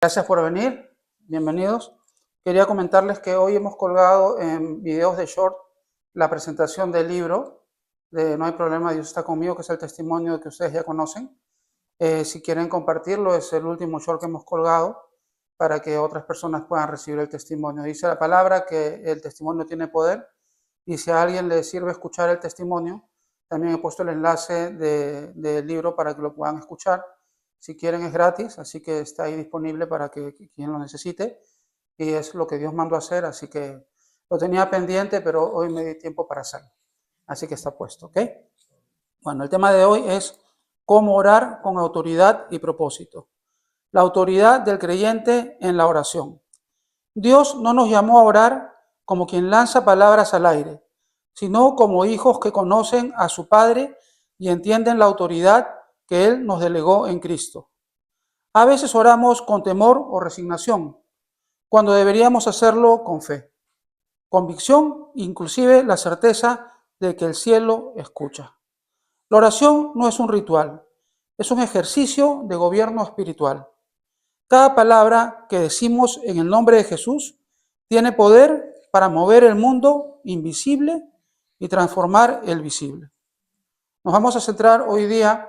Gracias por venir, bienvenidos. Quería comentarles que hoy hemos colgado en videos de short la presentación del libro de No hay problema, Dios está conmigo, que es el testimonio que ustedes ya conocen. Si quieren compartirlo, es el último short que hemos colgado para que otras personas puedan recibir el testimonio. Dice la palabra que el testimonio tiene poder y si a alguien le sirve escuchar el testimonio, también he puesto el enlace del libro para que lo puedan escuchar. Si quieren es gratis, así que está ahí disponible para que quien lo necesite. Y es lo que Dios mandó a hacer, así que lo tenía pendiente, pero hoy me di tiempo para hacerlo. Así que está puesto, ¿ok? Bueno, el tema de hoy es cómo orar con autoridad y propósito. La autoridad del creyente en la oración. Dios no nos llamó a orar como quien lanza palabras al aire, sino como hijos que conocen a su Padre y entienden la autoridad que Él nos delegó en Cristo. A veces oramos con temor o resignación, cuando deberíamos hacerlo con fe, convicción, inclusive la certeza de que el cielo escucha. La oración no es un ritual, es un ejercicio de gobierno espiritual. Cada palabra que decimos en el nombre de Jesús tiene poder para mover el mundo invisible y transformar el visible. Nos vamos a centrar hoy día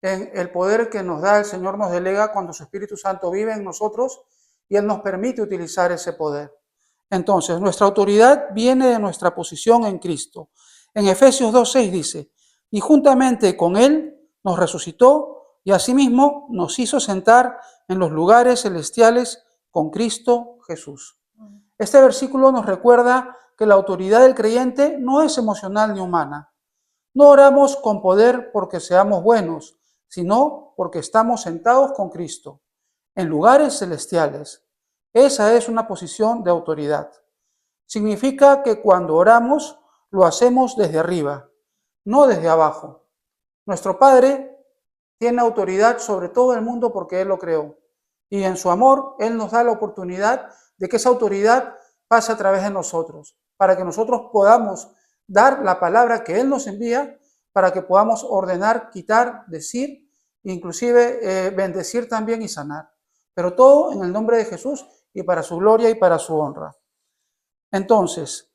en el poder que nos da el Señor, nos delega cuando su Espíritu Santo vive en nosotros y Él nos permite utilizar ese poder. Entonces, nuestra autoridad viene de nuestra posición en Cristo. En Efesios 2:6 dice, y juntamente con Él nos resucitó y asimismo nos hizo sentar en los lugares celestiales con Cristo Jesús. Este versículo nos recuerda que la autoridad del creyente no es emocional ni humana. No oramos con poder porque seamos buenos, sino porque estamos sentados con Cristo, en lugares celestiales. Esa es una posición de autoridad. Significa que cuando oramos, lo hacemos desde arriba, no desde abajo. Nuestro Padre tiene autoridad sobre todo el mundo porque Él lo creó. Y en su amor, Él nos da la oportunidad de que esa autoridad pase a través de nosotros, para que nosotros podamos dar la palabra que Él nos envía, para que podamos ordenar, quitar, decir, inclusive bendecir también y sanar. Pero todo en el nombre de Jesús y para su gloria y para su honra. Entonces,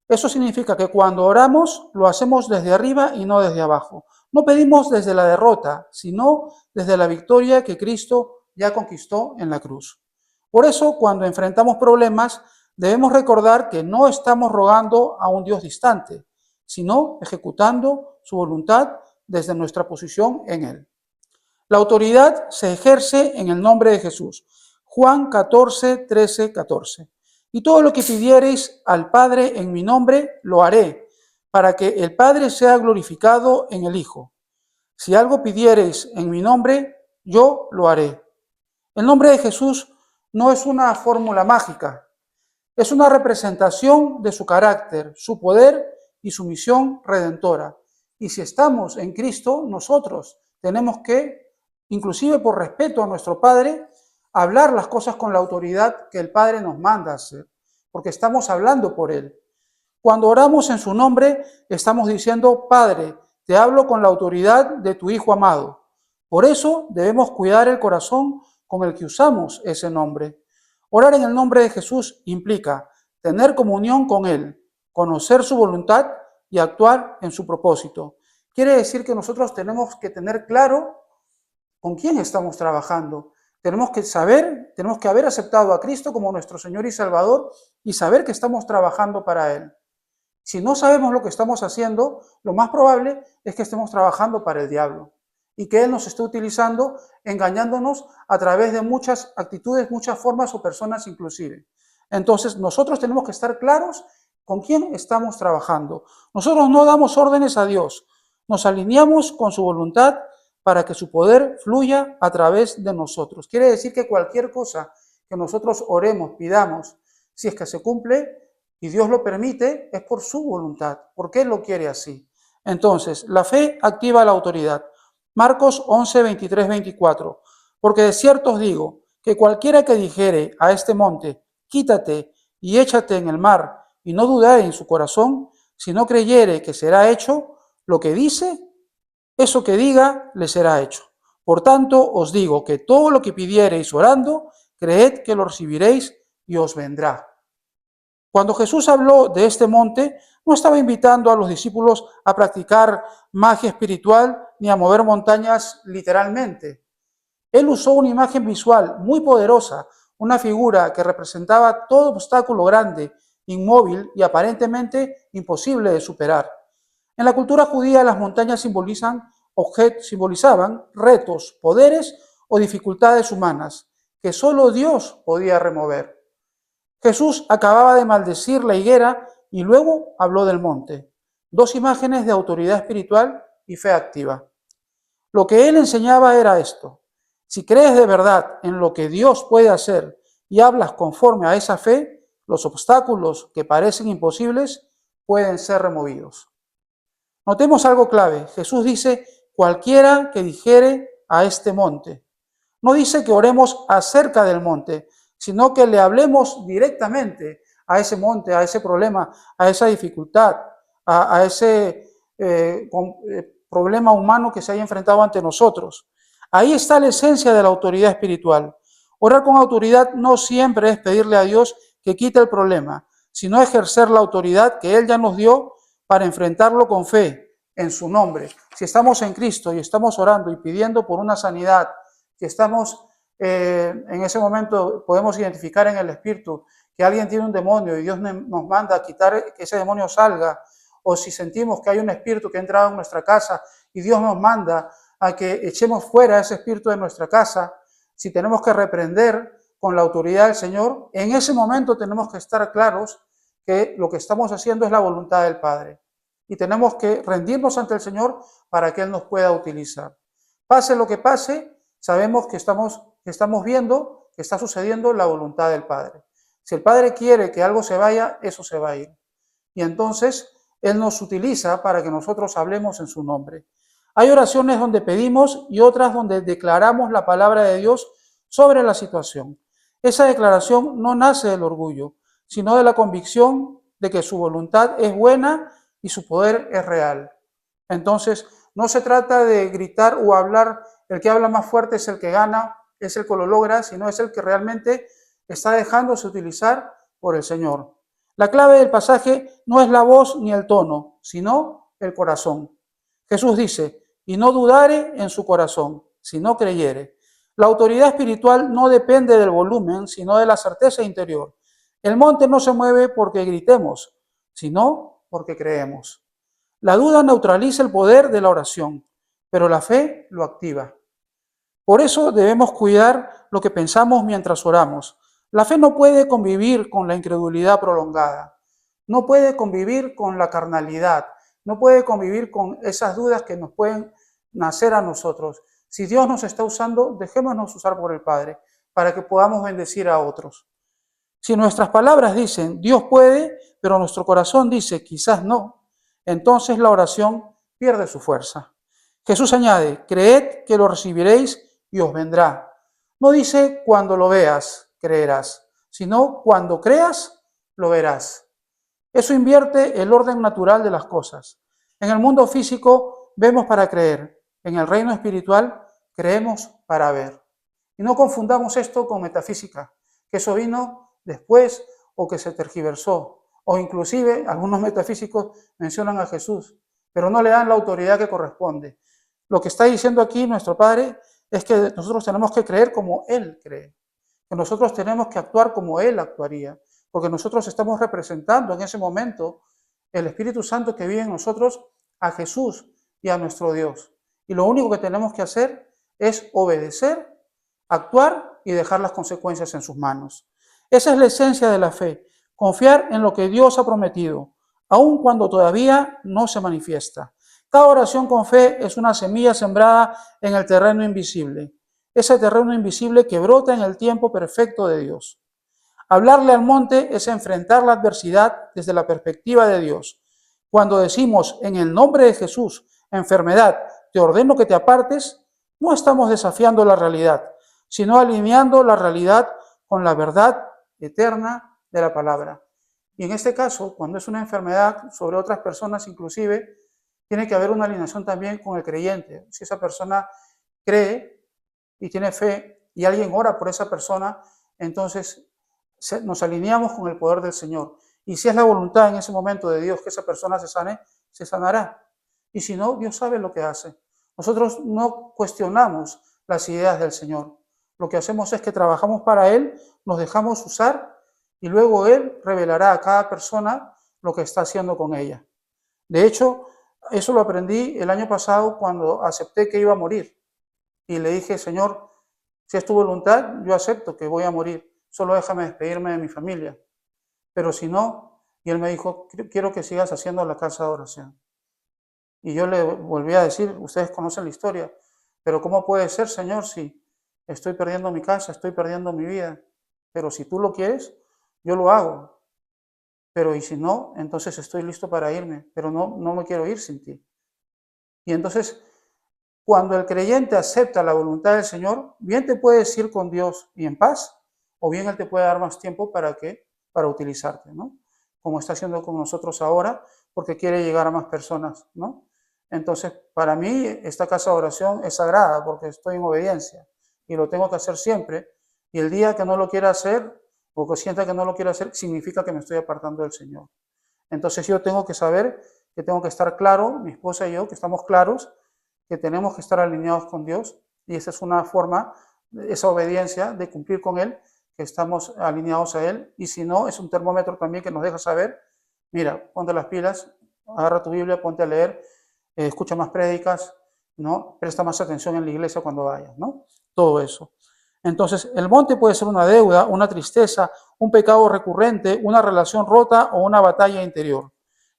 eso significa que cuando oramos lo hacemos desde arriba y no desde abajo. No pedimos desde la derrota, sino desde la victoria que Cristo ya conquistó en la cruz. Por eso, cuando enfrentamos problemas, debemos recordar que no estamos rogando a un Dios distante, sino ejecutando su voluntad desde nuestra posición en Él. La autoridad se ejerce en el nombre de Jesús. Juan 14, 13, 14. Y todo lo que pidiereis al Padre en mi nombre, lo haré, para que el Padre sea glorificado en el Hijo. Si algo pidiereis en mi nombre, yo lo haré. El nombre de Jesús no es una fórmula mágica, es una representación de su carácter, su poder y su misión redentora. Y si estamos en Cristo, nosotros tenemos que, inclusive por respeto a nuestro Padre, hablar las cosas con la autoridad que el Padre nos manda hacer, porque estamos hablando por Él. Cuando oramos en su nombre, estamos diciendo, Padre, te hablo con la autoridad de tu Hijo amado. Por eso debemos cuidar el corazón con el que usamos ese nombre. Orar en el nombre de Jesús implica tener comunión con Él, conocer su voluntad y actuar en su propósito. Quiere decir que nosotros tenemos que tener claro con quién estamos trabajando. Tenemos que saber, tenemos que haber aceptado a Cristo como nuestro Señor y Salvador y saber que estamos trabajando para Él. Si no sabemos lo que estamos haciendo, lo más probable es que estemos trabajando para el diablo y que Él nos esté utilizando, engañándonos a través de muchas actitudes, muchas formas o personas inclusive. Entonces, nosotros tenemos que estar claros con quién estamos trabajando. Nosotros no damos órdenes a Dios, nos alineamos con su voluntad para que su poder fluya a través de nosotros. Quiere decir que cualquier cosa que nosotros oremos, pidamos, si es que se cumple y Dios lo permite, es por su voluntad, porque Él lo quiere así. Entonces, la fe activa la autoridad. Marcos 11, 23, 24. Porque de cierto os digo, que cualquiera que dijere a este monte, quítate y échate en el mar, y no dudare en su corazón, si no creyere que será hecho lo que dice, eso que diga le será hecho. Por tanto, os digo que todo lo que pidiereis orando, creed que lo recibiréis y os vendrá. Cuando Jesús habló de este monte, no estaba invitando a los discípulos a practicar magia espiritual ni a mover montañas literalmente. Él usó una imagen visual muy poderosa, una figura que representaba todo obstáculo grande, inmóvil y aparentemente imposible de superar. En la cultura judía, las montañas simbolizaban retos, poderes o dificultades humanas que solo Dios podía remover. Jesús acababa de maldecir la higuera y luego habló del monte, dos imágenes de autoridad espiritual y fe activa. Lo que él enseñaba era esto: si crees de verdad en lo que Dios puede hacer y hablas conforme a esa fe, los obstáculos que parecen imposibles pueden ser removidos. Notemos algo clave. Jesús dice: cualquiera que dijere a este monte. No dice que oremos acerca del monte, sino que le hablemos directamente a ese monte, a ese problema, a esa dificultad, a ese problema humano que se haya enfrentado ante nosotros. Ahí está la esencia de la autoridad espiritual. Orar con autoridad no siempre es pedirle a Dios que quite el problema, sino ejercer la autoridad que Él ya nos dio para enfrentarlo con fe en su nombre. Si estamos en Cristo y estamos orando y pidiendo por una sanidad, si estamos en ese momento, podemos identificar en el Espíritu que alguien tiene un demonio y Dios nos manda a quitar que ese demonio salga, o si sentimos que hay un espíritu que ha entrado en nuestra casa y Dios nos manda a que echemos fuera ese espíritu de nuestra casa, si tenemos que reprender con la autoridad del Señor, en ese momento tenemos que estar claros que lo que estamos haciendo es la voluntad del Padre y tenemos que rendirnos ante el Señor para que Él nos pueda utilizar. Pase lo que pase, sabemos que estamos viendo que está sucediendo la voluntad del Padre. Si el Padre quiere que algo se vaya, eso se va a ir. Y entonces Él nos utiliza para que nosotros hablemos en su nombre. Hay oraciones donde pedimos y otras donde declaramos la palabra de Dios sobre la situación. Esa declaración no nace del orgullo, sino de la convicción de que su voluntad es buena y su poder es real. Entonces, no se trata de gritar o hablar, el que habla más fuerte es el que gana, es el que lo logra, sino es el que realmente está dejándose utilizar por el Señor. La clave del pasaje no es la voz ni el tono, sino el corazón. Jesús dice: y no dudare en su corazón, si no creyere. La autoridad espiritual no depende del volumen, sino de la certeza interior. El monte no se mueve porque gritemos, sino porque creemos. La duda neutraliza el poder de la oración, pero la fe lo activa. Por eso debemos cuidar lo que pensamos mientras oramos. La fe no puede convivir con la incredulidad prolongada, no puede convivir con la carnalidad, no puede convivir con esas dudas que nos pueden nacer a nosotros. Si Dios nos está usando, dejémonos usar por el Padre para que podamos bendecir a otros. Si nuestras palabras dicen Dios puede, pero nuestro corazón dice quizás no, entonces la oración pierde su fuerza. Jesús añade: creed que lo recibiréis y os vendrá. No dice cuando lo veas, creerás, sino cuando creas, lo verás. Eso invierte el orden natural de las cosas. En el mundo físico vemos para creer, en el reino espiritual creemos para ver. Y no confundamos esto con metafísica, que eso vino después o que se tergiversó, o inclusive algunos metafísicos mencionan a Jesús, pero no le dan la autoridad que corresponde. Lo que está diciendo aquí nuestro Padre es que nosotros tenemos que creer como Él cree, que nosotros tenemos que actuar como Él actuaría, porque nosotros estamos representando en ese momento el Espíritu Santo que vive en nosotros, a Jesús y a nuestro Dios. Y lo único que tenemos que hacer es obedecer, actuar y dejar las consecuencias en sus manos. Esa es la esencia de la fe, confiar en lo que Dios ha prometido, aun cuando todavía no se manifiesta. Cada oración con fe es una semilla sembrada en el terreno invisible, ese terreno invisible que brota en el tiempo perfecto de Dios. Hablarle al monte es enfrentar la adversidad desde la perspectiva de Dios. Cuando decimos en el nombre de Jesús, enfermedad, te ordeno que te apartes, no estamos desafiando la realidad, sino alineando la realidad con la verdad eterna de la palabra. Y en este caso, cuando es una enfermedad sobre otras personas inclusive, tiene que haber una alineación también con el creyente. Si esa persona cree y tiene fe y alguien ora por esa persona, entonces nos alineamos con el poder del Señor. Y si es la voluntad en ese momento de Dios que esa persona se sane, se sanará. Y si no, Dios sabe lo que hace. Nosotros no cuestionamos las ideas del Señor. Lo que hacemos es que trabajamos para Él, nos dejamos usar y luego Él revelará a cada persona lo que está haciendo con ella. De hecho, eso lo aprendí el año pasado cuando acepté que iba a morir. Y le dije, Señor, si es tu voluntad, yo acepto que voy a morir. Solo déjame despedirme de mi familia. Pero si no, y Él me dijo, quiero que sigas haciendo la casa de oración. Y yo le volví a decir, ustedes conocen la historia, pero ¿cómo puede ser, Señor, si estoy perdiendo mi casa, estoy perdiendo mi vida? Pero si tú lo quieres, yo lo hago. Pero y si no, entonces estoy listo para irme, pero no me quiero ir sin ti. Y entonces, cuando el creyente acepta la voluntad del Señor, bien te puedes ir con Dios y en paz, o bien Él te puede dar más tiempo para utilizarte, ¿no? Como está haciendo con nosotros ahora, porque quiere llegar a más personas, ¿no? Entonces, para mí, esta casa de oración es sagrada, porque estoy en obediencia, y lo tengo que hacer siempre, y el día que no lo quiera hacer, o que sienta que no lo quiero hacer, significa que me estoy apartando del Señor. Entonces yo tengo que saber, que tengo que estar claro, mi esposa y yo, que estamos claros, que tenemos que estar alineados con Dios, y esa es una forma, esa obediencia de cumplir con Él, que estamos alineados a Él, y si no, es un termómetro también que nos deja saber, mira, ponte las pilas, agarra tu Biblia, ponte a leer, escucha más prédicas, ¿no? Presta más atención en la iglesia cuando vayas, ¿no? Todo eso. Entonces, el monte puede ser una deuda, una tristeza, un pecado recurrente, una relación rota o una batalla interior.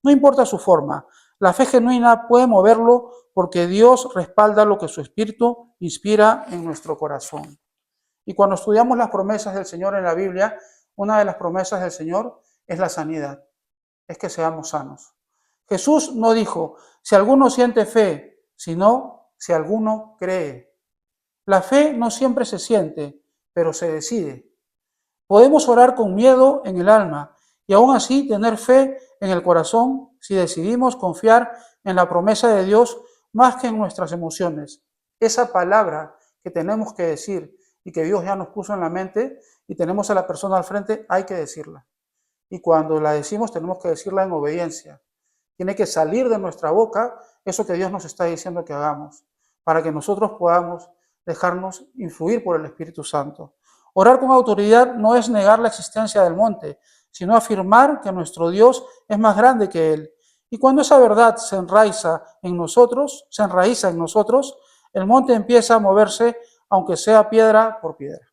No importa su forma, la fe genuina puede moverlo porque Dios respalda lo que su espíritu inspira en nuestro corazón. Y cuando estudiamos las promesas del Señor en la Biblia, una de las promesas del Señor es la sanidad, es que seamos sanos. Jesús no dijo, si alguno siente fe, sino si alguno cree. La fe no siempre se siente, pero se decide. Podemos orar con miedo en el alma y aún así tener fe en el corazón si decidimos confiar en la promesa de Dios más que en nuestras emociones. Esa palabra que tenemos que decir y que Dios ya nos puso en la mente y tenemos a la persona al frente, hay que decirla. Y cuando la decimos tenemos que decirla en obediencia. Tiene que salir de nuestra boca eso que Dios nos está diciendo que hagamos, para que nosotros podamos dejarnos influir por el Espíritu Santo. Orar con autoridad no es negar la existencia del monte, sino afirmar que nuestro Dios es más grande que Él. Y cuando esa verdad se enraiza en nosotros, el monte empieza a moverse, aunque sea piedra por piedra.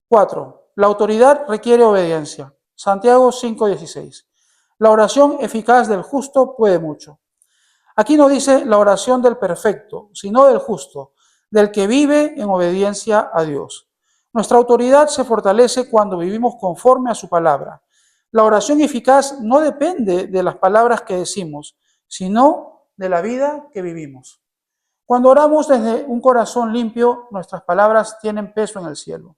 4. La autoridad requiere obediencia. Santiago 5:16. La oración eficaz del justo puede mucho. Aquí no dice la oración del perfecto, sino del justo, del que vive en obediencia a Dios. Nuestra autoridad se fortalece cuando vivimos conforme a su palabra. La oración eficaz no depende de las palabras que decimos, sino de la vida que vivimos. Cuando oramos desde un corazón limpio, nuestras palabras tienen peso en el cielo.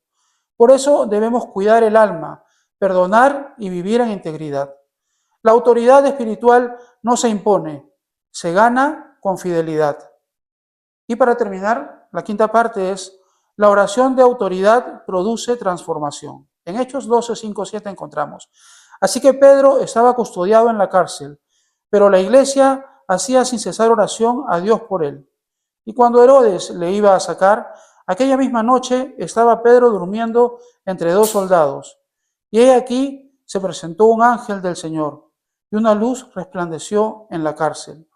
Por eso debemos cuidar el alma, perdonar y vivir en integridad. La autoridad espiritual no se impone, se gana con fidelidad. Y para terminar, la quinta parte es, la oración de autoridad produce transformación. En Hechos 12, 5, 7 encontramos. Así que Pedro estaba custodiado en la cárcel, pero la iglesia hacía sin cesar oración a Dios por él. Y cuando Herodes le iba a sacar, aquella misma noche estaba Pedro durmiendo entre dos soldados. Y he aquí se presentó un ángel del Señor, y una luz resplandeció en la cárcel.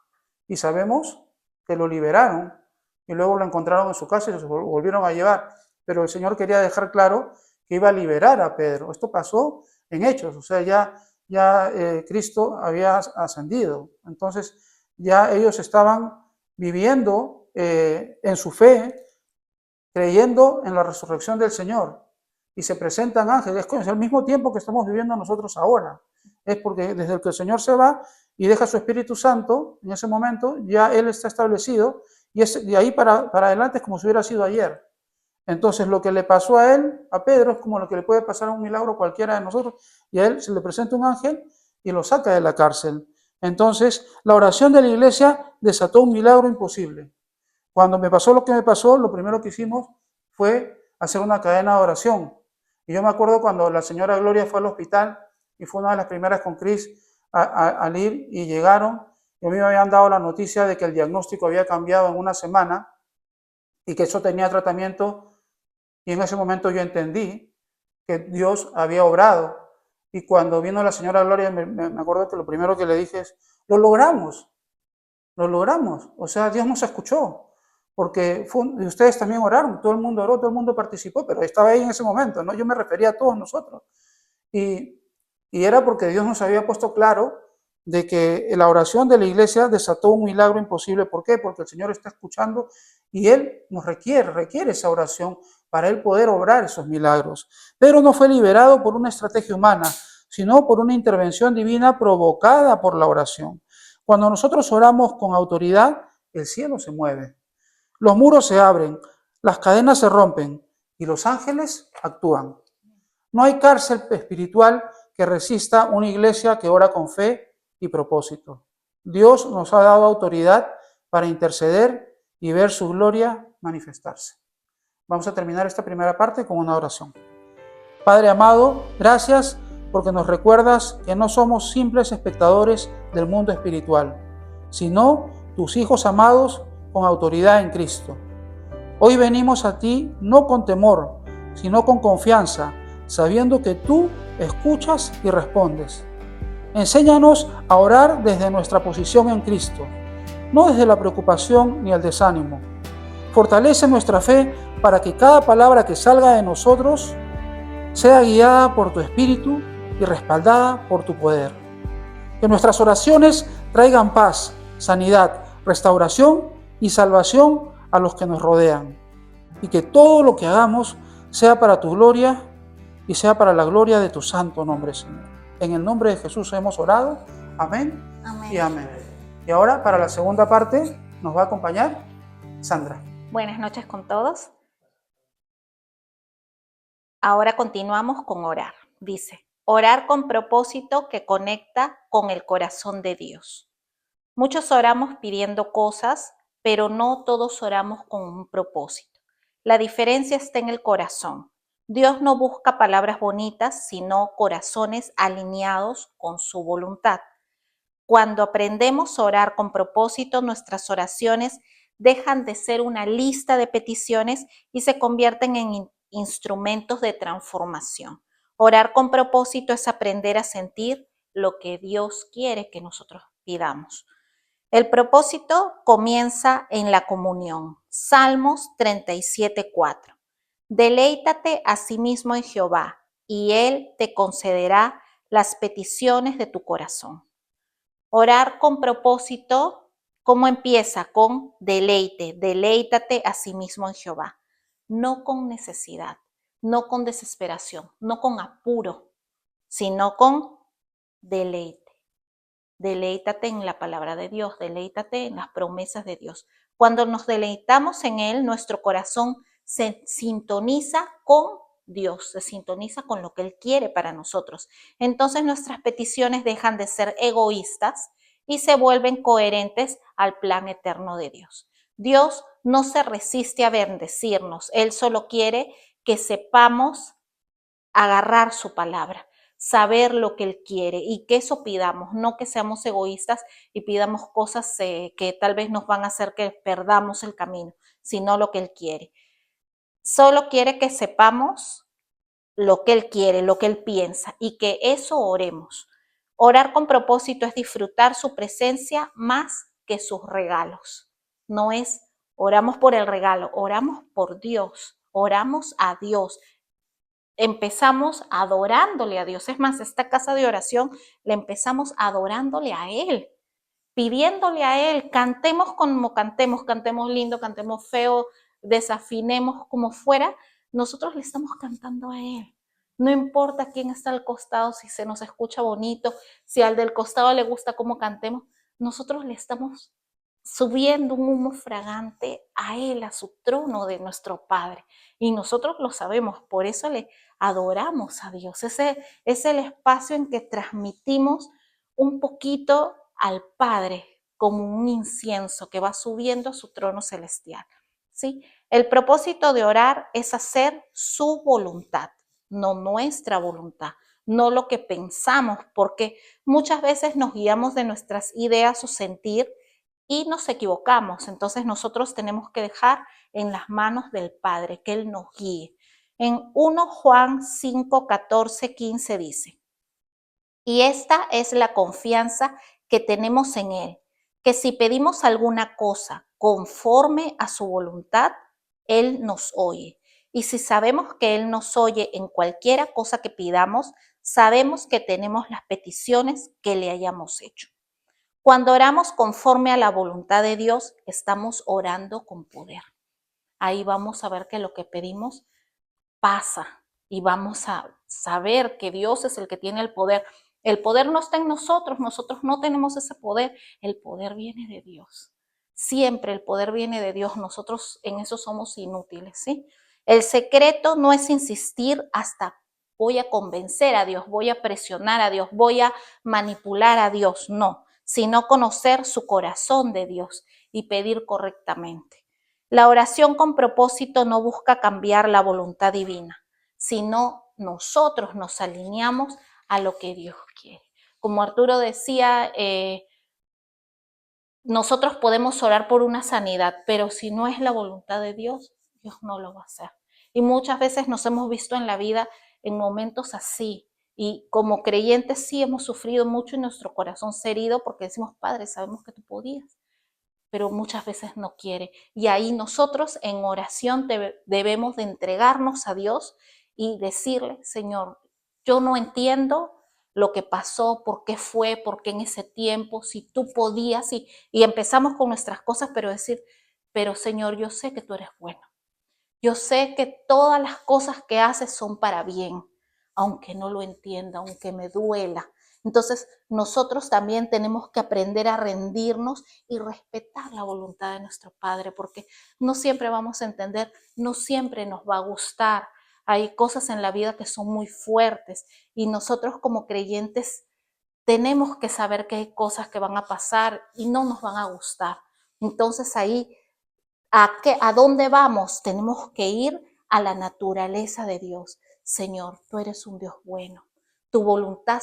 Y sabemos que lo liberaron, y luego lo encontraron en su casa y se volvieron a llevar. Pero el Señor quería dejar claro que iba a liberar a Pedro. Esto pasó en Hechos, o sea, ya Cristo había ascendido. Entonces, ya ellos estaban viviendo en su fe, creyendo en la resurrección del Señor. Y se presentan ángeles, es el mismo tiempo que estamos viviendo nosotros ahora. Es porque desde que el Señor se va y deja su Espíritu Santo, en ese momento ya Él está establecido, y de ahí para adelante es como si hubiera sido ayer. Entonces lo que le pasó a él, a Pedro, es como lo que le puede pasar a un milagro a cualquiera de nosotros, y a él se le presenta un ángel y lo saca de la cárcel. Entonces la oración de la iglesia desató un milagro imposible. Cuando me pasó lo que me pasó, lo primero que hicimos fue hacer una cadena de oración. Y yo me acuerdo cuando la señora Gloria fue al hospital y fue una de las primeras con Cris al ir y llegaron, y a mí me habían dado la noticia de que el diagnóstico había cambiado en una semana y que eso tenía tratamiento, y en ese momento yo entendí que Dios había obrado. Y cuando vino la señora Gloria, me acuerdo que lo primero que le dije es, lo logramos, lo logramos. O sea, Dios nos escuchó, porque ustedes también oraron, todo el mundo oró, todo el mundo participó, pero estaba ahí en ese momento, ¿no? Yo me refería a todos nosotros. Y, y era porque Dios nos había puesto claro de que la oración de la iglesia desató un milagro imposible. ¿Por qué? Porque el Señor está escuchando y Él nos requiere esa oración para Él poder obrar esos milagros. Pero no fue liberado por una estrategia humana, sino por una intervención divina provocada por la oración. Cuando nosotros oramos con autoridad, el cielo se mueve, los muros se abren, las cadenas se rompen y los ángeles actúan. No hay cárcel espiritual que resista una iglesia que ora con fe y propósito. Dios nos ha dado autoridad para interceder y ver su gloria manifestarse. Vamos a terminar esta primera parte con una oración. Padre amado, gracias porque nos recuerdas que no somos simples espectadores del mundo espiritual, sino tus hijos amados con autoridad en Cristo. Hoy venimos a ti no con temor, sino con confianza, sabiendo que tú escuchas y respondes. Enséñanos a orar desde nuestra posición en Cristo, no desde la preocupación ni el desánimo. Fortalece nuestra fe para que cada palabra que salga de nosotros sea guiada por tu Espíritu y respaldada por tu poder. Que nuestras oraciones traigan paz, sanidad, restauración y salvación a los que nos rodean. Y que todo lo que hagamos sea para tu gloria y sea para la gloria de tu santo nombre, Señor. En el nombre de Jesús hemos orado. Amén, amén. Y amén. Y ahora, para la segunda parte, nos va a acompañar Sandra. Buenas noches con todos. Ahora continuamos con orar. Dice, orar con propósito que conecta con el corazón de Dios. Muchos oramos pidiendo cosas, pero no todos oramos con un propósito. La diferencia está en el corazón. Dios no busca palabras bonitas, sino corazones alineados con su voluntad. Cuando aprendemos a orar con propósito, nuestras oraciones dejan de ser una lista de peticiones y se convierten en instrumentos de transformación. Orar con propósito es aprender a sentir lo que Dios quiere que nosotros pidamos. El propósito comienza en la comunión. Salmos 37:4. Deleítate a sí mismo en Jehová, y Él te concederá las peticiones de tu corazón. Orar con propósito, ¿cómo empieza? Con deleite, deleítate a sí mismo en Jehová. No con necesidad, no con desesperación, no con apuro, sino con deleite. Deleítate en la palabra de Dios, deleítate en las promesas de Dios. Cuando nos deleitamos en Él, nuestro corazón se sintoniza con Dios, se sintoniza con lo que Él quiere para nosotros. Entonces nuestras peticiones dejan de ser egoístas y se vuelven coherentes al plan eterno de Dios. Dios no se resiste a bendecirnos, Él solo quiere que sepamos agarrar su palabra, saber lo que Él quiere y que eso pidamos, no que seamos egoístas y pidamos cosas que tal vez nos van a hacer que perdamos el camino, sino lo que Él quiere. Solo quiere que sepamos lo que Él quiere, lo que Él piensa y que eso oremos. Orar con propósito es disfrutar su presencia más que sus regalos. No es oramos por el regalo, oramos por Dios, oramos a Dios. Empezamos adorándole a Dios. Es más, esta casa de oración la empezamos adorándole a Él, pidiéndole a Él, cantemos como cantemos, cantemos lindo, cantemos feo, desafinemos como fuera, nosotros le estamos cantando a Él. No importa quién está al costado, si se nos escucha bonito, si al del costado le gusta cómo cantemos, nosotros le estamos subiendo un humo fragante a Él, a su trono de nuestro Padre. Y nosotros lo sabemos, por eso le adoramos a Dios. Ese es el espacio en que transmitimos un poquito al Padre como un incienso que va subiendo a su trono celestial. ¿Sí? El propósito de orar es hacer su voluntad. no nuestra voluntad, no lo que pensamos, porque muchas veces nos guiamos de nuestras ideas o sentir y nos equivocamos. Entonces nosotros tenemos que dejar en las manos del Padre, que Él nos guíe. En 1 Juan 5, 14, 15 dice, y esta es la confianza que tenemos en Él, que si pedimos alguna cosa conforme a su voluntad, Él nos oye. Y si sabemos que Él nos oye en cualquiera cosa que pidamos, sabemos que tenemos las peticiones que le hayamos hecho. Cuando oramos conforme a la voluntad de Dios, estamos orando con poder. Ahí vamos a ver que lo que pedimos pasa y vamos a saber que Dios es el que tiene el poder. El poder no está en nosotros no tenemos ese poder, el poder viene de Dios. Siempre el poder viene de Dios, nosotros en eso somos inútiles, ¿sí? El secreto no es insistir hasta voy a convencer a Dios, voy a presionar a Dios, voy a manipular a Dios, no, sino conocer su corazón de Dios y pedir correctamente. La oración con propósito no busca cambiar la voluntad divina, sino nosotros nos alineamos a lo que Dios quiere. Como Arturo decía, nosotros podemos orar por una sanidad, pero si no es la voluntad de Dios, Dios no lo va a hacer. Y muchas veces nos hemos visto en la vida en momentos así. Y como creyentes sí hemos sufrido mucho y nuestro corazón se ha herido porque decimos, Padre, sabemos que tú podías, pero muchas veces no quiere. Y ahí nosotros en oración debemos de entregarnos a Dios y decirle, Señor, yo no entiendo lo que pasó, por qué en ese tiempo, si tú podías, y empezamos con nuestras cosas, pero decir, pero Señor, yo sé que tú eres bueno. Yo sé que todas las cosas que haces son para bien, aunque no lo entienda, aunque me duela. Entonces, nosotros también tenemos que aprender a rendirnos y respetar la voluntad de nuestro Padre, porque no siempre vamos a entender, no siempre nos va a gustar. Hay cosas en la vida que son muy fuertes y nosotros como creyentes tenemos que saber que hay cosas que van a pasar y no nos van a gustar. Entonces ahí ¿a dónde vamos? Tenemos que ir a la naturaleza de Dios. Señor, tú eres un Dios bueno. Tu voluntad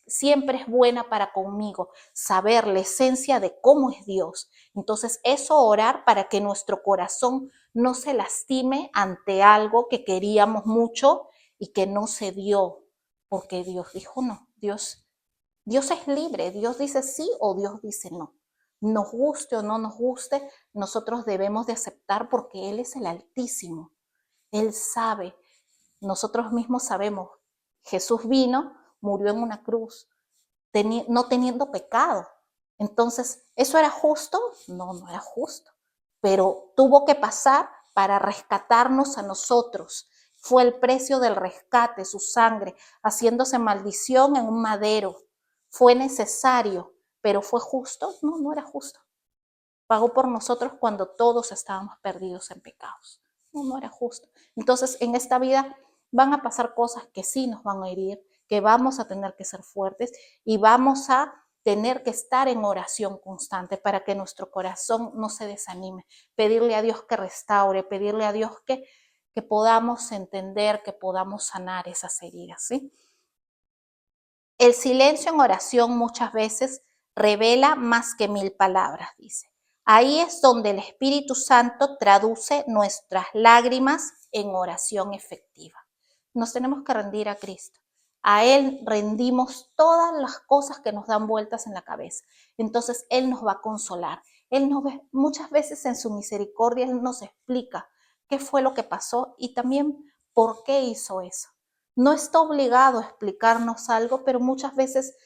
siempre es buena para conmigo. Saber la esencia de cómo es Dios. Entonces, eso orar para que nuestro corazón no se lastime ante algo que queríamos mucho y que no se dio. Porque Dios dijo no. Dios es libre. Dios dice sí o Dios dice no. Nos guste o no nos guste, nosotros debemos de aceptar porque Él es el Altísimo. Él sabe, nosotros mismos sabemos, Jesús vino, murió en una cruz, no teniendo pecado. Entonces, ¿eso era justo? No, no era justo. Pero tuvo que pasar para rescatarnos a nosotros. Fue el precio del rescate, su sangre, haciéndose maldición en un madero. Fue necesario, pero ¿fue justo? No, no era justo. Pagó por nosotros cuando todos estábamos perdidos en pecados. No, no era justo. Entonces, en esta vida van a pasar cosas que sí nos van a herir, que vamos a tener que ser fuertes y vamos a tener que estar en oración constante para que nuestro corazón no se desanime. Pedirle a Dios que restaure, pedirle a Dios que podamos entender, que podamos sanar esas heridas, ¿sí? El silencio en oración muchas veces revela más que 1000 palabras, dice. Ahí es donde el Espíritu Santo traduce nuestras lágrimas en oración efectiva. Nos tenemos que rendir a Cristo. A Él rendimos todas las cosas que nos dan vueltas en la cabeza. Entonces Él nos va a consolar. Muchas veces en su misericordia Él nos explica qué fue lo que pasó y también por qué hizo eso. No está obligado a explicarnos algo, pero muchas veces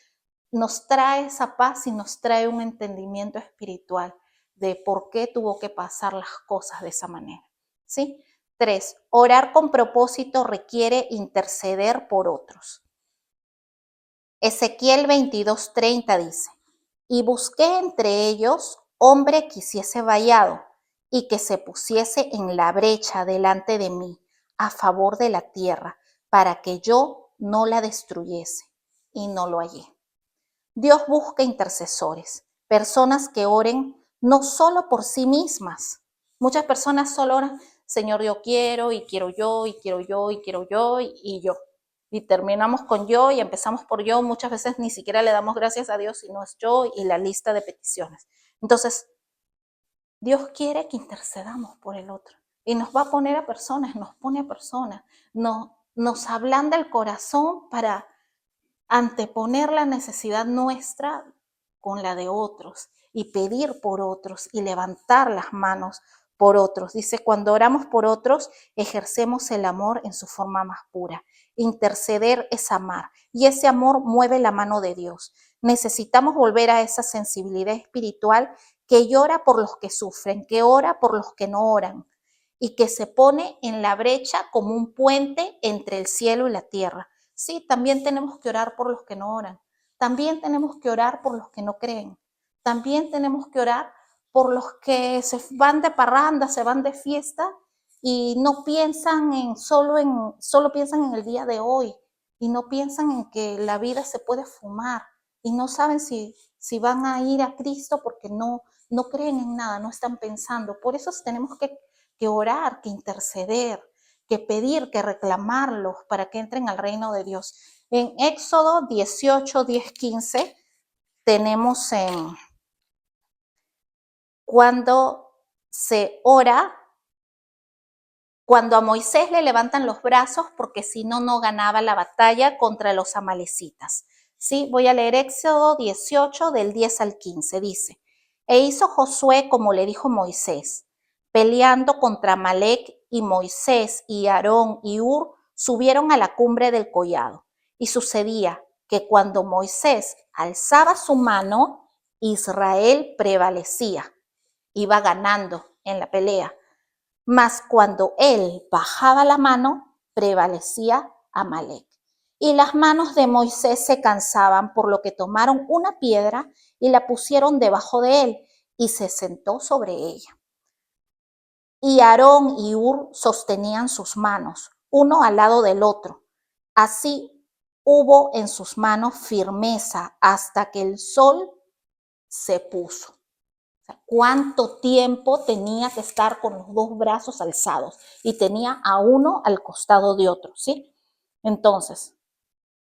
nos trae esa paz y nos trae un entendimiento espiritual de por qué tuvo que pasar las cosas de esa manera, ¿sí? 3. Orar con propósito requiere interceder por otros. Ezequiel 22:30 dice, y busqué entre ellos hombre que hiciese vallado y que se pusiese en la brecha delante de mí a favor de la tierra, para que yo no la destruyese, y no lo hallé. Dios busca intercesores, personas que oren no solo por sí mismas. Muchas personas solo oran, Señor, yo quiero y quiero yo y quiero yo y quiero yo y yo. Y terminamos con yo y empezamos por yo. Muchas veces ni siquiera le damos gracias a Dios, sino es yo y la lista de peticiones. Entonces, Dios quiere que intercedamos por el otro y nos va a poner a personas, nos pone a personas, nos ablanda el corazón para anteponer la necesidad nuestra con la de otros y pedir por otros y levantar las manos por otros. Dice, cuando oramos por otros, ejercemos el amor en su forma más pura. Interceder es amar y ese amor mueve la mano de Dios. Necesitamos volver a esa sensibilidad espiritual que llora por los que sufren, que ora por los que no oran y que se pone en la brecha como un puente entre el cielo y la tierra. Sí, también tenemos que orar por los que no oran. También tenemos que orar por los que no creen. También tenemos que orar por los que se van de parranda, se van de fiesta y no piensan solo piensan en el día de hoy y no piensan en que la vida se puede fumar y no saben si van a ir a Cristo porque no creen en nada, no están pensando. Por eso tenemos que orar, que interceder, que pedir, que reclamarlos para que entren al reino de Dios. En Éxodo 18, 10, 15 tenemos cuando se ora, cuando a Moisés le levantan los brazos porque si no, no ganaba la batalla contra los amalecitas. ¿Sí? Voy a leer Éxodo 18 del 10 al 15. Dice, e hizo Josué como le dijo Moisés, peleando contra Amalec, y Moisés y Aarón y Hur subieron a la cumbre del collado. Y sucedía que cuando Moisés alzaba su mano, Israel prevalecía, iba ganando en la pelea. Mas cuando él bajaba la mano, prevalecía Amalec. Y las manos de Moisés se cansaban, por lo que tomaron una piedra y la pusieron debajo de él, y se sentó sobre ella. Y Aarón y Hur sostenían sus manos, uno al lado del otro. Así hubo en sus manos firmeza hasta que el sol se puso. O sea, ¿cuánto tiempo tenía que estar con los dos brazos alzados? Y tenía a uno al costado de otro, ¿sí? Entonces,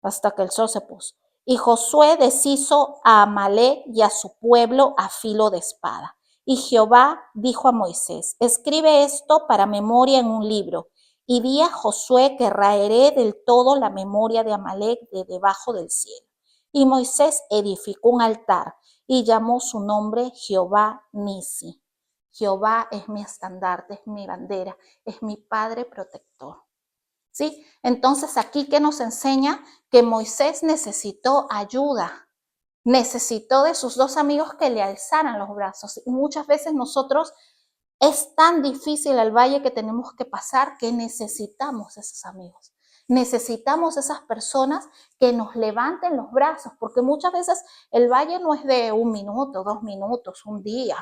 hasta que el sol se puso. Y Josué deshizo a Amalec y a su pueblo a filo de espada. Y Jehová dijo a Moisés, escribe esto para memoria en un libro, y di a Josué que raeré del todo la memoria de Amalec de debajo del cielo. Y Moisés edificó un altar y llamó su nombre Jehová Nisi. Jehová es mi estandarte, es mi bandera, es mi Padre protector. ¿Sí? Entonces aquí que nos enseña que Moisés necesitó ayuda, necesitó de sus dos amigos que le alzaran los brazos. Y muchas veces nosotros es tan difícil el valle que tenemos que pasar que necesitamos esos amigos. Necesitamos esas personas que nos levanten los brazos, porque muchas veces el valle no es de 1 minuto, 2 minutos, un día.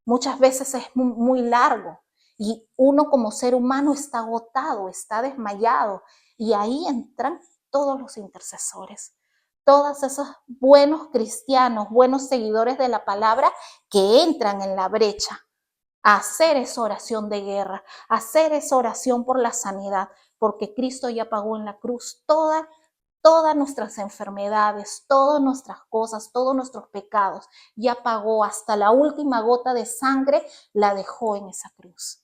Muchas veces es muy largo y uno como ser humano está agotado, está desmayado y ahí entran todos los intercesores, todos esos buenos cristianos, buenos seguidores de la palabra que entran en la brecha a hacer esa oración de guerra, a hacer esa oración por la sanidad, porque Cristo ya pagó en la cruz todas nuestras enfermedades, todas nuestras cosas, todos nuestros pecados. Ya pagó hasta la última gota de sangre, la dejó en esa cruz.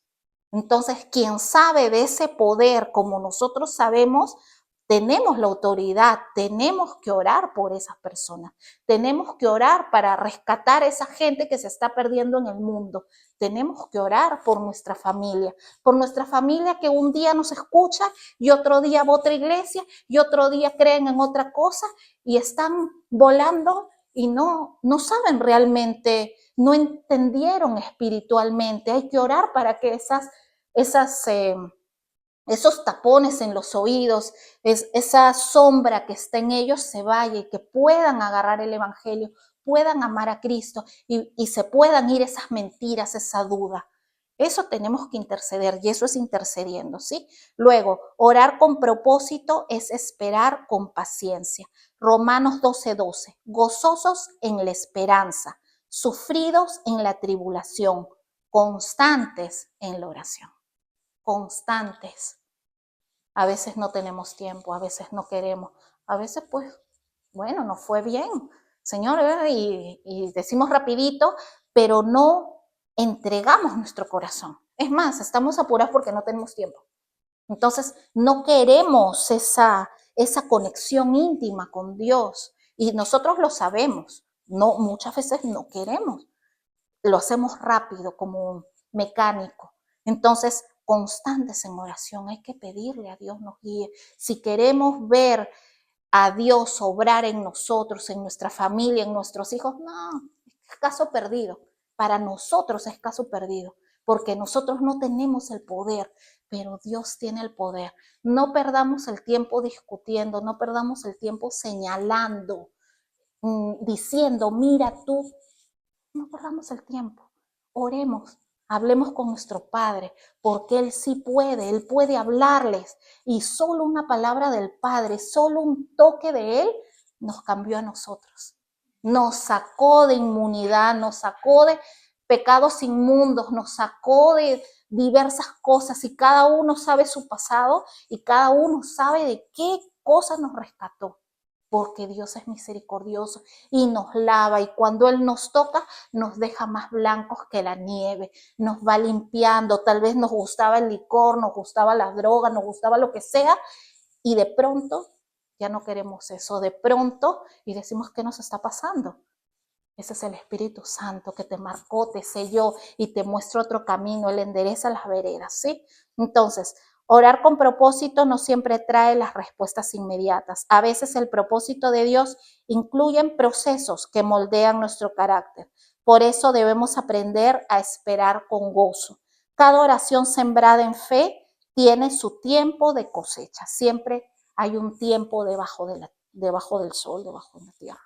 Entonces, quien sabe de ese poder como nosotros sabemos, tenemos la autoridad, tenemos que orar por esas personas, tenemos que orar para rescatar a esa gente que se está perdiendo en el mundo, tenemos que orar por nuestra familia que un día nos escucha y otro día va a otra iglesia y otro día creen en otra cosa y están volando y no saben realmente, no entendieron espiritualmente. Hay que orar para que esos tapones en los oídos, esa sombra que está en ellos se vaya y que puedan agarrar el evangelio, puedan amar a Cristo y se puedan ir esas mentiras, esa duda. Eso tenemos que interceder y eso es intercediendo, ¿sí? Luego, orar con propósito es esperar con paciencia. Romanos 12:12, gozosos en la esperanza, sufridos en la tribulación, constantes en la oración. constantes. A veces no tenemos tiempo, a veces no queremos, a veces pues, bueno, nos fue bien, Señor, y decimos rapidito, pero no entregamos nuestro corazón. Es más, estamos apurados porque no tenemos tiempo. Entonces, no queremos esa conexión íntima con Dios. Y nosotros lo sabemos. No, muchas veces no queremos. Lo hacemos rápido, como mecánico. Entonces, constantes en oración. Hay que pedirle a Dios nos guíe. Si queremos ver a Dios obrar en nosotros, en nuestra familia, en nuestros hijos, no, es caso perdido. Para nosotros es caso perdido, porque nosotros no tenemos el poder, pero Dios tiene el poder. No perdamos el tiempo discutiendo, no perdamos el tiempo señalando, diciendo, mira tú, no perdamos el tiempo. Oremos, hablemos con nuestro Padre, porque Él sí puede, Él puede hablarles. Y solo una palabra del Padre, solo un toque de Él, nos cambió a nosotros. Nos sacó de inmunidad, nos sacó de pecados inmundos, nos sacó de diversas cosas y cada uno sabe su pasado y cada uno sabe de qué cosas nos rescató. Porque Dios es misericordioso y nos lava, y cuando Él nos toca nos deja más blancos que la nieve, nos va limpiando. Tal vez nos gustaba el licor, nos gustaba la droga, nos gustaba lo que sea, y de pronto ya no queremos eso, de pronto, y decimos, ¿qué nos está pasando? Ese es el Espíritu Santo que te marcó, te selló y te muestra otro camino, Él endereza las veredas, ¿sí? Entonces, orar con propósito no siempre trae las respuestas inmediatas. A veces el propósito de Dios incluye procesos que moldean nuestro carácter. Por eso debemos aprender a esperar con gozo. Cada oración sembrada en fe tiene su tiempo de cosecha. Siempre hay un tiempo debajo del sol, debajo de la tierra.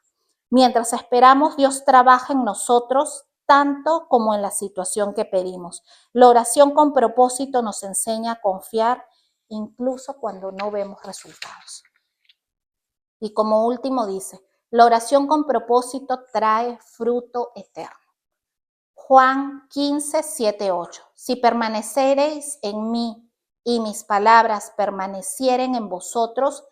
Mientras esperamos, Dios trabaja en nosotros tanto como en la situación que pedimos. La oración con propósito nos enseña a confiar incluso cuando no vemos resultados. Y como último dice, la oración con propósito trae fruto eterno. Juan 15, 7, 8. Si permanecereis en mí y mis palabras permanecieren en vosotros,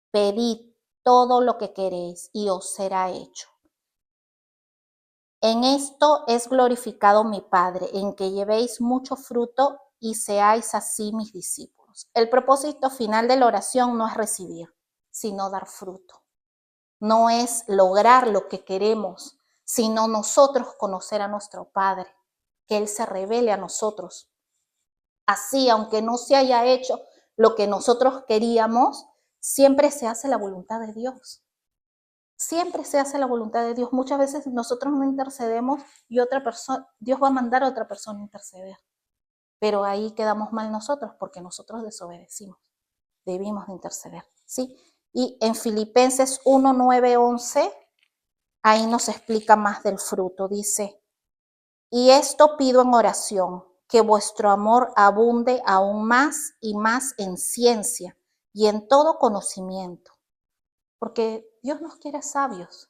pedid todo lo que queréis y os será hecho. En esto es glorificado mi Padre, en que llevéis mucho fruto y seáis así mis discípulos. El propósito final de la oración no es recibir, sino dar fruto. No es lograr lo que queremos, sino nosotros conocer a nuestro Padre, que Él se revele a nosotros. Así, aunque no se haya hecho lo que nosotros queríamos, siempre se hace la voluntad de Dios. Siempre se hace la voluntad de Dios. Muchas veces nosotros no intercedemos y Dios va a mandar a otra persona a interceder. Pero ahí quedamos mal nosotros porque nosotros desobedecimos. Debimos de interceder, ¿sí? Y en Filipenses 1, 9, 11, ahí nos explica más del fruto. Dice, y esto pido en oración, que vuestro amor abunde aún más y más en ciencia y en todo conocimiento. Porque Dios nos quiere sabios.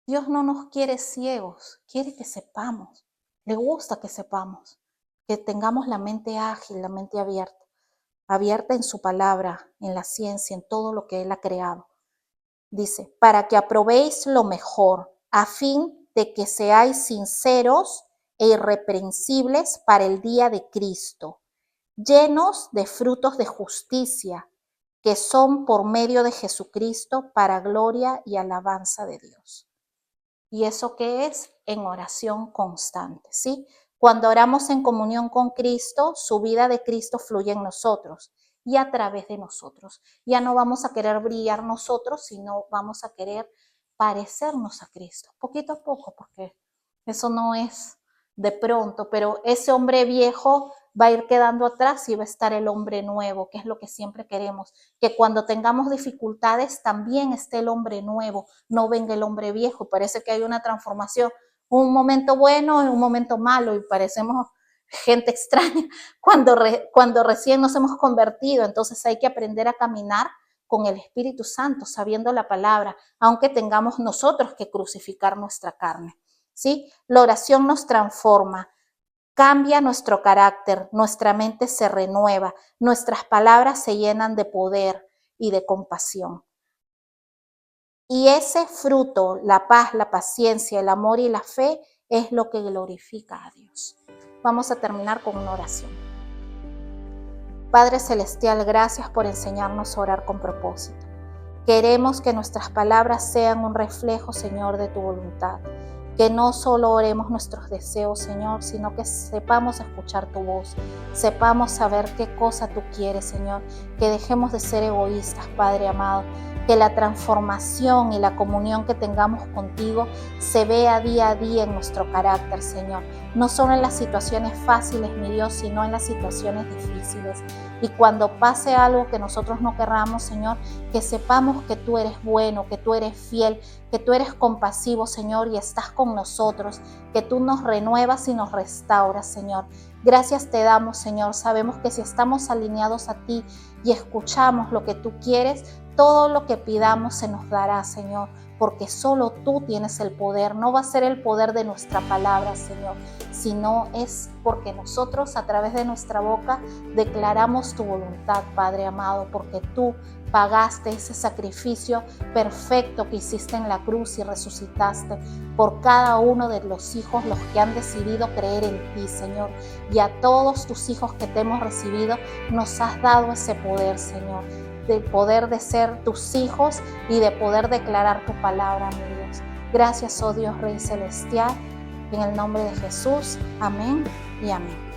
Dios no nos quiere ciegos, quiere que sepamos. Le gusta que sepamos, que tengamos la mente ágil, la mente abierta en su palabra, en la ciencia, en todo lo que Él ha creado. Dice, para que aprobéis lo mejor, a fin de que seáis sinceros e irreprensibles para el día de Cristo, llenos de frutos de justicia, que son por medio de Jesucristo para gloria y alabanza de Dios. ¿Y eso qué es? En oración constante, ¿sí? Cuando oramos en comunión con Cristo, su vida de Cristo fluye en nosotros y a través de nosotros. Ya no vamos a querer brillar nosotros, sino vamos a querer parecernos a Cristo, poquito a poco, porque eso no es de pronto, pero ese hombre viejo va a ir quedando atrás y va a estar el hombre nuevo, que es lo que siempre queremos, que cuando tengamos dificultades también esté el hombre nuevo, no venga el hombre viejo. Parece que hay una transformación, un momento bueno y un momento malo, y parecemos gente extraña cuando recién nos hemos convertido. Entonces hay que aprender a caminar con el Espíritu Santo, sabiendo la palabra, aunque tengamos nosotros que crucificar nuestra carne, ¿sí? La oración nos transforma. cambia nuestro carácter, nuestra mente se renueva, nuestras palabras se llenan de poder y de compasión. Y ese fruto, la paz, la paciencia, el amor y la fe, es lo que glorifica a Dios. Vamos a terminar con una oración. Padre Celestial, gracias por enseñarnos a orar con propósito. Queremos que nuestras palabras sean un reflejo, Señor, de tu voluntad. Que no solo oremos nuestros deseos, Señor, sino que sepamos escuchar tu voz, sepamos saber qué cosa tú quieres, Señor, que dejemos de ser egoístas, Padre amado, que la transformación y la comunión que tengamos contigo se vea día a día en nuestro carácter, Señor, no solo en las situaciones fáciles, mi Dios, sino en las situaciones difíciles. Y cuando pase algo que nosotros no querramos, Señor, que sepamos que tú eres bueno, que tú eres fiel, que tú eres compasivo, Señor, y estás con nosotros, que tú nos renuevas y nos restauras, Señor. Gracias te damos, Señor. Sabemos que si estamos alineados a ti y escuchamos lo que tú quieres, todo lo que pidamos se nos dará, Señor, porque solo tú tienes el poder. No va a ser el poder de nuestra palabra, Señor, sino es porque nosotros a través de nuestra boca declaramos tu voluntad, Padre amado, porque tú pagaste ese sacrificio perfecto que hiciste en la cruz y resucitaste por cada uno de los hijos, los que han decidido creer en ti, Señor. Y a todos tus hijos que te hemos recibido, nos has dado ese poder, Señor, de poder de ser tus hijos y de poder declarar tu palabra, mi Dios. Gracias, oh Dios Rey Celestial, en el nombre de Jesús. Amén y amén.